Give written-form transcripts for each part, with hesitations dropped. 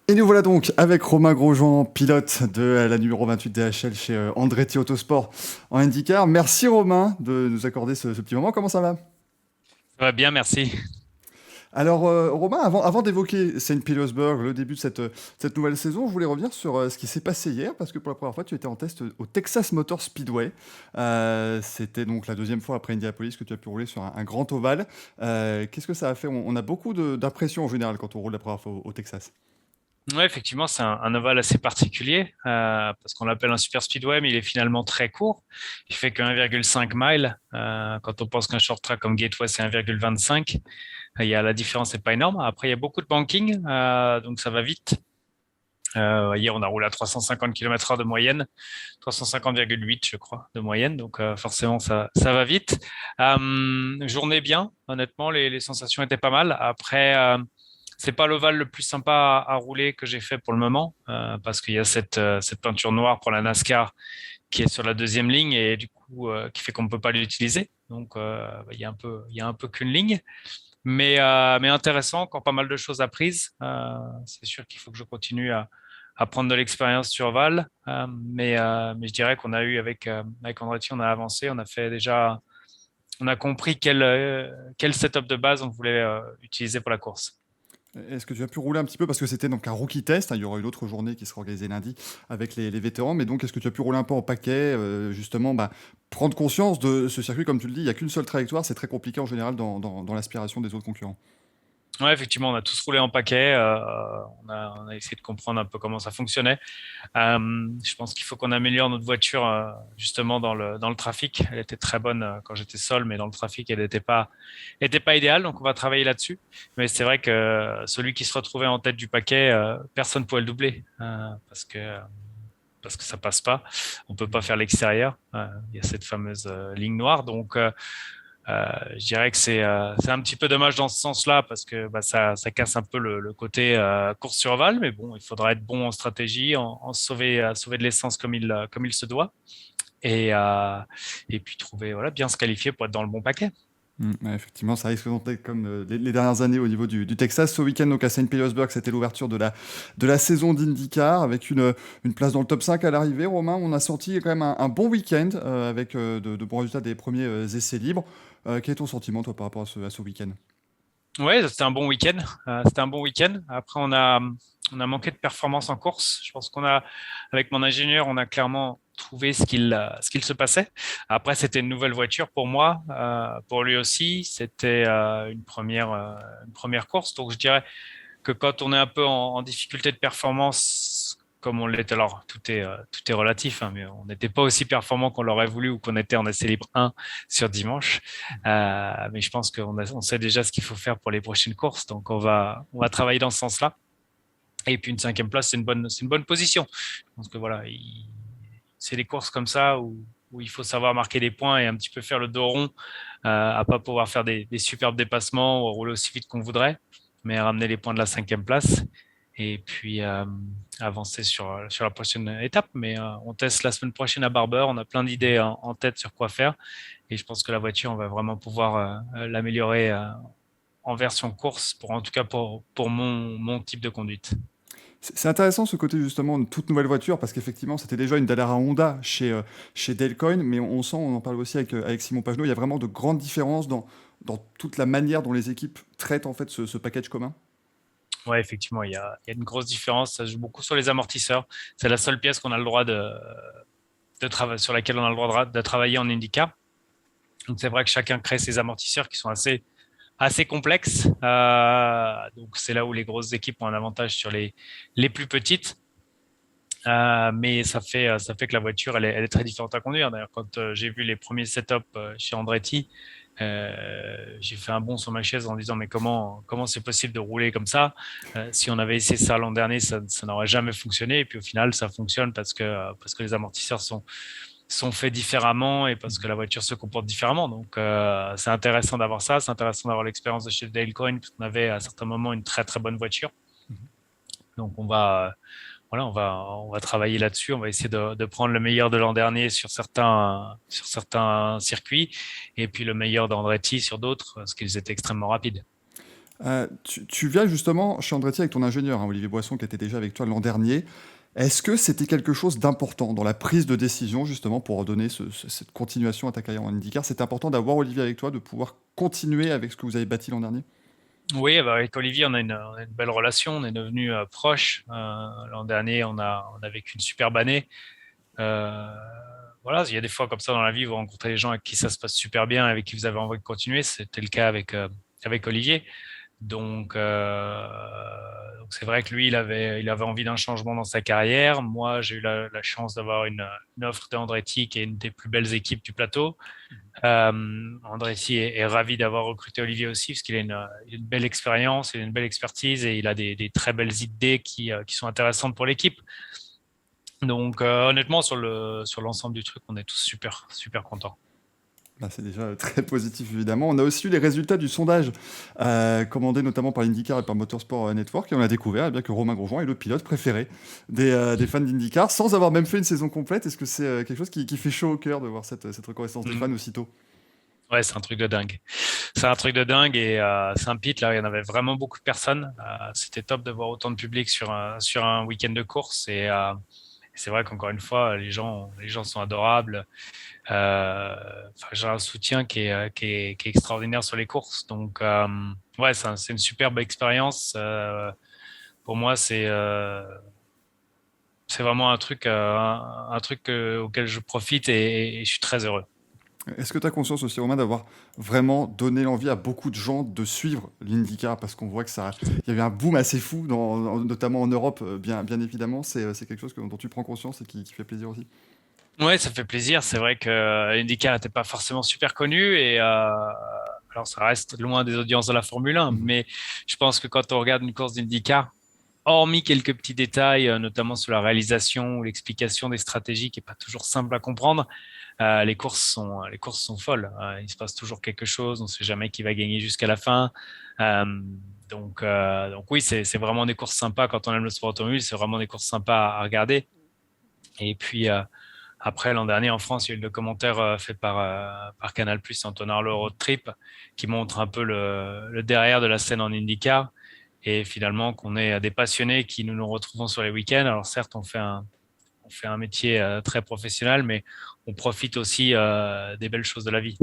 Et nous voilà donc avec Romain Grosjean, pilote de la numéro 28 DHL chez Andretti Autosport en IndyCar. Merci Romain de nous accorder ce petit moment. Comment ça va? Ça va bien, merci. Alors Romain, avant d'évoquer Saint Petersburg, le début de cette nouvelle saison, je voulais revenir sur ce qui s'est passé hier parce que pour la première fois tu étais en test au Texas Motor Speedway. C'était donc la deuxième fois après Indianapolis que tu as pu rouler sur un grand ovale. Qu'est-ce que ça a fait? On a beaucoup d'impressions en général quand on roule la première fois au Texas. Ouais, effectivement, c'est un ovale assez particulier parce qu'on l'appelle un super speedway, mais il est finalement très court. Il fait que 1,5 miles. Quand on pense qu'un short track comme Gateway, c'est 1,25. La différence n'est pas énorme. Après, il y a beaucoup de banking, donc ça va vite. Hier, on a roulé à 350 km/h de moyenne, 350,8 je crois de moyenne, donc forcément ça va vite. Journée bien, honnêtement, les sensations étaient pas mal. Après, c'est pas l'ovale le plus sympa à rouler que j'ai fait pour le moment, parce qu'il y a cette peinture noire pour la NASCAR qui est sur la deuxième ligne et du coup qui fait qu'on ne peut pas l'utiliser. Donc il y a un peu qu'une ligne. Mais intéressant, encore pas mal de choses apprises. C'est sûr qu'il faut que je continue à prendre de l'expérience sur Val. Mais je dirais qu'on a eu avec Andretti, on a avancé, on a fait déjà, on a compris quel setup de base on voulait utiliser pour la course. Est-ce que tu as pu rouler un petit peu parce que c'était donc un rookie test, hein, il y aura une autre journée qui sera organisée lundi avec les vétérans, mais donc est-ce que tu as pu rouler un peu en paquet, justement, prendre conscience de ce circuit, comme tu le dis, il n'y a qu'une seule trajectoire, c'est très compliqué en général dans l'aspiration des autres concurrents. Ouais, effectivement, on a tous roulé en paquet. On a essayé de comprendre un peu comment ça fonctionnait. Je pense qu'il faut qu'on améliore notre voiture justement dans le trafic. Elle était très bonne quand j'étais seul, mais dans le trafic, elle était pas idéale. Donc on va travailler là-dessus. Mais c'est vrai que celui qui se retrouvait en tête du paquet, personne ne pouvait le doubler parce que ça passe pas. On peut pas faire l'extérieur. Il y a cette fameuse ligne noire. Donc je dirais que c'est un petit peu dommage dans ce sens-là parce que ça casse un peu le côté course sur Val, mais bon, il faudra être bon en stratégie, sauver de l'essence comme il se doit, et, euh, et puis trouver voilà bien se qualifier pour être dans le bon paquet. Ouais, effectivement, ça risque d'être comme les dernières années au niveau du Texas. Ce week-end, donc à Saint Petersburg, c'était l'ouverture de la saison d'IndyCar avec une place dans le top 5 à l'arrivée. Romain, on a sorti quand même un bon week-end avec de bons résultats des premiers essais libres. Quel est ton sentiment, toi, par rapport à ce week-end? Ouais, c'était un bon week-end. C'était un bon week-end. Après, on a manqué de performance en course. Je pense avec mon ingénieur, on a clairement trouvé ce qu'il se passait. Après, c'était une nouvelle voiture pour moi, pour lui aussi. C'était une première course. Donc, je dirais que quand on est un peu en difficulté de performance, comme on l'est, alors tout est relatif, hein, mais on n'était pas aussi performant qu'on l'aurait voulu ou qu'on était en essai libre 1 sur dimanche. Mais je pense on sait déjà ce qu'il faut faire pour les prochaines courses, donc on va travailler dans ce sens-là. Et puis une cinquième place, c'est une bonne position. Je pense que voilà, c'est des courses comme ça où il faut savoir marquer des points et un petit peu faire le dos rond, à pas pouvoir faire des superbes dépassements ou rouler aussi vite qu'on voudrait, mais ramener les points de la cinquième place et puis avancer sur la prochaine étape. Mais on teste la semaine prochaine à Barber. On a plein d'idées en tête sur quoi faire et je pense que la voiture, on va vraiment pouvoir l'améliorer en version course en tout cas pour mon type de conduite. C'est intéressant ce côté justement de toute nouvelle voiture parce qu'effectivement c'était déjà une Dallara Honda chez Dale Coyne, mais on sent, on en parle aussi avec Simon Pagenaud, il y a vraiment de grandes différences dans toute la manière dont les équipes traitent en fait ce package commun. Ouais, effectivement, il y a une grosse différence. Ça joue beaucoup sur les amortisseurs. C'est la seule pièce qu'on a le droit de travailler, sur laquelle on a le droit de travailler en IndyCar. Donc, c'est vrai que chacun crée ses amortisseurs qui sont assez complexes. Donc, c'est là où les grosses équipes ont un avantage sur les plus petites. Mais ça fait que la voiture, elle est très différente à conduire. D'ailleurs, quand j'ai vu les premiers setups chez Andretti, j'ai fait un bond sur ma chaise en disant mais comment c'est possible de rouler comme ça? Si on avait essayé ça l'an dernier, ça n'aurait jamais fonctionné. Et puis au final, ça fonctionne parce que les amortisseurs sont faits différemment et parce que la voiture se comporte différemment. Donc c'est intéressant d'avoir ça, c'est intéressant d'avoir l'expérience de chez Dale Coyne parce qu'on avait à certains moments une très très bonne voiture. Donc voilà, on va travailler là-dessus. On va essayer de prendre le meilleur de l'an dernier sur certains circuits et puis le meilleur d'Andretti sur d'autres, parce qu'ils étaient extrêmement rapides. Tu viens justement chez Andretti avec ton ingénieur, hein, Olivier Boisson, qui était déjà avec toi l'an dernier. Est-ce que c'était quelque chose d'important dans la prise de décision, justement, pour donner cette continuation à ta carrière en IndyCar? C'était important d'avoir Olivier avec toi, de pouvoir continuer avec ce que vous avez bâti l'an dernier? Oui, bah, avec Olivier, on a une belle relation, on est devenus proches. L'an dernier, on a vécu une superbe année. Euh, voilà, il y a des fois comme ça dans la vie, vous rencontrez des gens avec qui ça se passe super bien, avec qui vous avez envie de continuer. C'était le cas avec Olivier. Donc c'est vrai que lui, il avait envie d'un changement dans sa carrière. Moi, j'ai eu la chance d'avoir une offre d'Andretti qui est une des plus belles équipes du plateau. Andretti est ravi d'avoir recruté Olivier aussi parce qu'il a une belle expérience, il a une belle expertise et il a des très belles idées qui sont intéressantes pour l'équipe. Donc honnêtement, sur l'ensemble du truc, on est tous super, super contents. Bah, c'est déjà très positif, évidemment. On a aussi eu les résultats du sondage commandé notamment par l'IndyCar et par Motorsport Network, et on a découvert eh bien, que Romain Grosjean est le pilote préféré des fans d'IndyCar, sans avoir même fait une saison complète. Est-ce que c'est quelque chose qui fait chaud au cœur de voir cette reconnaissance des fans aussitôt? Ouais, c'est un truc de dingue. C'est un truc de dingue et Saint-Pete, là, il y en avait vraiment beaucoup de personnes. C'était top de voir autant de public sur un week-end de course c'est vrai qu'encore une fois, les gens sont adorables. Enfin, j'ai un soutien qui est extraordinaire sur les courses. Donc, ouais, c'est une superbe expérience. Pour moi, c'est vraiment un truc auquel je profite et je suis très heureux. Est-ce que tu as conscience aussi, Romain, d'avoir vraiment donné l'envie à beaucoup de gens de suivre l'IndyCar parce qu'on voit que ça, il y a eu un boom assez fou, notamment en Europe, bien évidemment. C'est quelque chose dont tu prends conscience et qui fait plaisir aussi. Ouais, ça fait plaisir. C'est vrai que IndyCar n'était pas forcément super connu alors ça reste loin des audiences de la Formule 1, Mhm. mais je pense que quand on regarde une course d'IndyCar, hormis quelques petits détails, notamment sur la réalisation ou l'explication des stratégies qui est pas toujours simple à comprendre, les courses sont folles. Il se passe toujours quelque chose. On ne sait jamais qui va gagner jusqu'à la fin. Euh, donc oui, c'est vraiment des courses sympas quand on aime le sport automobile. C'est vraiment des courses sympas à regarder. Et puis après, l'an dernier, en France, il y a eu le documentaire fait par Canal+, Anton Arlo Road Trip, qui montre un peu le derrière de la scène en IndyCar. Et finalement, qu'on est des passionnés qui nous retrouvons sur les week-ends. Alors certes, on fait un métier très professionnel, mais on profite aussi des belles choses de la vie.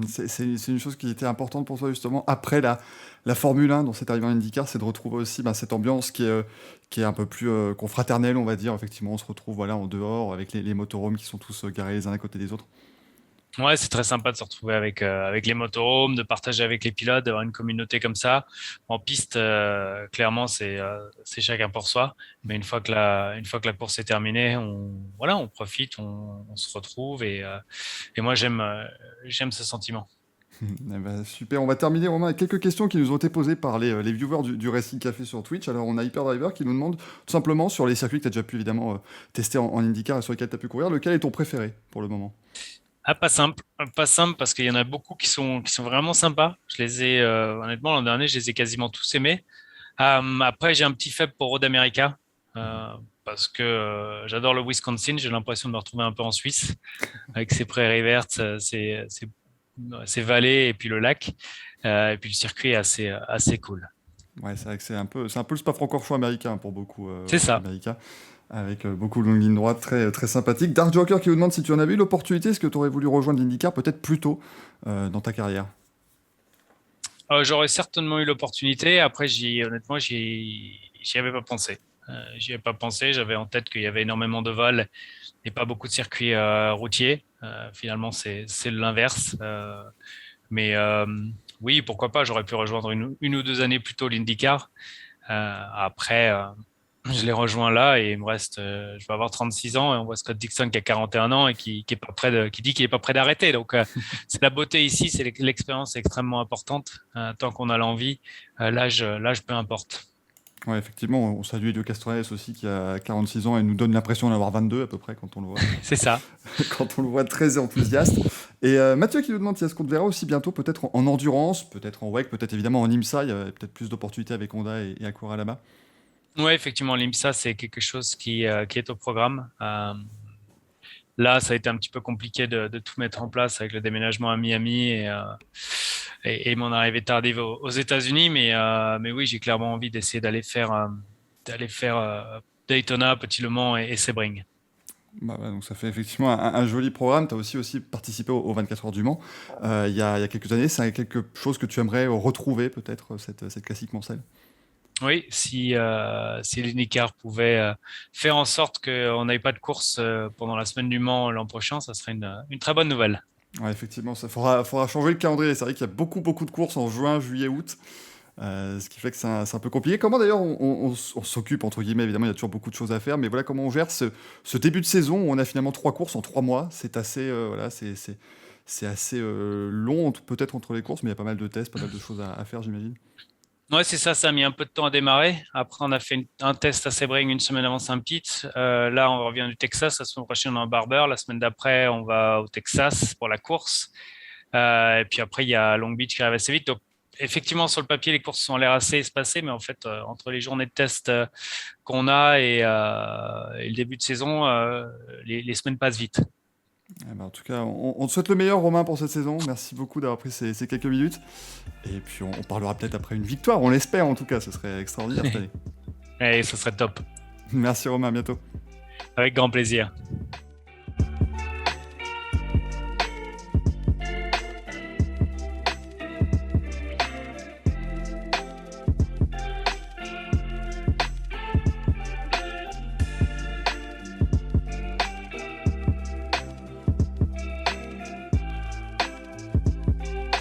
C'est une chose qui était importante pour toi justement après la Formule 1 dans cette arrivée en IndyCar, c'est de retrouver aussi cette ambiance qui est un peu plus confraternelle, on va dire. Effectivement, on se retrouve voilà, en dehors avec les motorhomes qui sont tous garés les uns à côté des autres. Ouais, c'est très sympa de se retrouver avec les motorhomes, de partager avec les pilotes, d'avoir une communauté comme ça. En piste, clairement, c'est chacun pour soi. Mais une fois que la course est terminée, voilà, on profite, on se retrouve et moi j'aime ce sentiment. Eh ben, super, on va terminer Romain avec quelques questions qui nous ont été posées par les viewers du Racing Café sur Twitch. Alors on a Hyperdriver qui nous demande tout simplement sur les circuits que tu as déjà pu évidemment tester en IndyCar et sur lesquels tu as pu courir, lequel est ton préféré pour le moment? Ah, pas simple parce qu'il y en a beaucoup qui sont vraiment sympas. Honnêtement, l'an dernier, je les ai quasiment tous aimés. Après, j'ai un petit faible pour Road America Mhm. parce que j'adore le Wisconsin. J'ai l'impression de me retrouver un peu en Suisse avec ses prairies vertes, ses vallées et puis le lac. Et puis le circuit est assez cool. Ouais, c'est vrai que c'est un peu le Spa-Francorchamps américain pour beaucoup C'est ça. Américains, avec beaucoup de longues lignes droites, très sympathique. Dark Joker qui vous demande si tu en avais eu l'opportunité, est-ce que tu aurais voulu rejoindre l'IndyCar peut-être plus tôt dans ta carrière? J'aurais certainement eu l'opportunité. Après, honnêtement, j'y avais pas pensé. J'y avais pas pensé. J'avais en tête qu'il y avait énormément de vols et pas beaucoup de circuits routiers. Finalement, c'est l'inverse. Mais oui, pourquoi pas, j'aurais pu rejoindre une ou deux années plus tôt l'IndyCar. Après, je l'ai rejoint là et il me reste, je vais avoir 36 ans et on voit Scott Dixon qui a 41 ans et qui est pas qui dit qu'il est pas prêt d'arrêter. Donc, c'est la beauté ici, c'est l'expérience est extrêmement importante. Tant qu'on a l'envie, l'âge peu importe. Ouais, effectivement, on salue Elio Castroneves aussi qui a 46 ans et nous donne l'impression d'en avoir 22 à peu près quand on le voit, C'est ça. quand on le voit très enthousiaste. Et Mathieu qui nous demande si est-ce qu'on te verra aussi bientôt, peut-être en endurance, peut-être en WEC, peut-être évidemment en IMSA, il y a peut-être plus d'opportunités avec Honda et Acura là-bas. Ouais, effectivement, l'IMSA, c'est quelque chose qui est au programme. Là, ça a été un petit peu compliqué de tout mettre en place avec le déménagement à Miami. et mon arrivée tardive aux États-Unis. Mais oui, j'ai clairement envie d'essayer d'aller faire Daytona, Petit Le Mans et Sebring. Bah, ouais, donc ça fait effectivement un joli programme. Tu as aussi participé au 24 heures du Mans il y a quelques années. C'est quelque chose que tu aimerais retrouver, peut-être, cette classique Mancel? Oui, si l'IndyCar pouvait faire en sorte qu'on n'ait pas de course pendant la semaine du Mans l'an prochain, ça serait une très bonne nouvelle. Ouais, effectivement, ça faudra changer le calendrier. C'est vrai qu'il y a beaucoup de courses en juin, juillet, août. Ce qui fait que c'est un peu compliqué. Comment d'ailleurs on s'occupe, entre guillemets, évidemment, il y a toujours beaucoup de choses à faire, mais voilà comment on gère ce début de saison où on a finalement 3 courses en 3 mois. C'est assez, voilà, c'est assez long, peut-être entre les courses, mais il y a pas mal de tests, pas mal de choses à faire, j'imagine. Ouais, c'est ça, ça a mis un peu de temps à démarrer. Après, on a fait un test à Sebring une semaine avant Saint-Pete. Là, on revient du Texas. La semaine prochaine, on est en Barber. La semaine d'après, on va au Texas pour la course. Et puis après, il y a Long Beach qui arrive assez vite. Donc, effectivement, sur le papier, les courses ont l'air assez espacées, mais en fait, entre les journées de test qu'on a et le début de saison, les semaines passent vite. Eh ben, en tout cas, on te souhaite le meilleur, Romain, pour cette saison. Merci beaucoup d'avoir pris ces quelques minutes. Et puis, on parlera peut-être après une victoire, on l'espère en tout cas, ce serait extraordinaire cette année. Et ce serait top. Merci, Romain, à bientôt. Avec grand plaisir.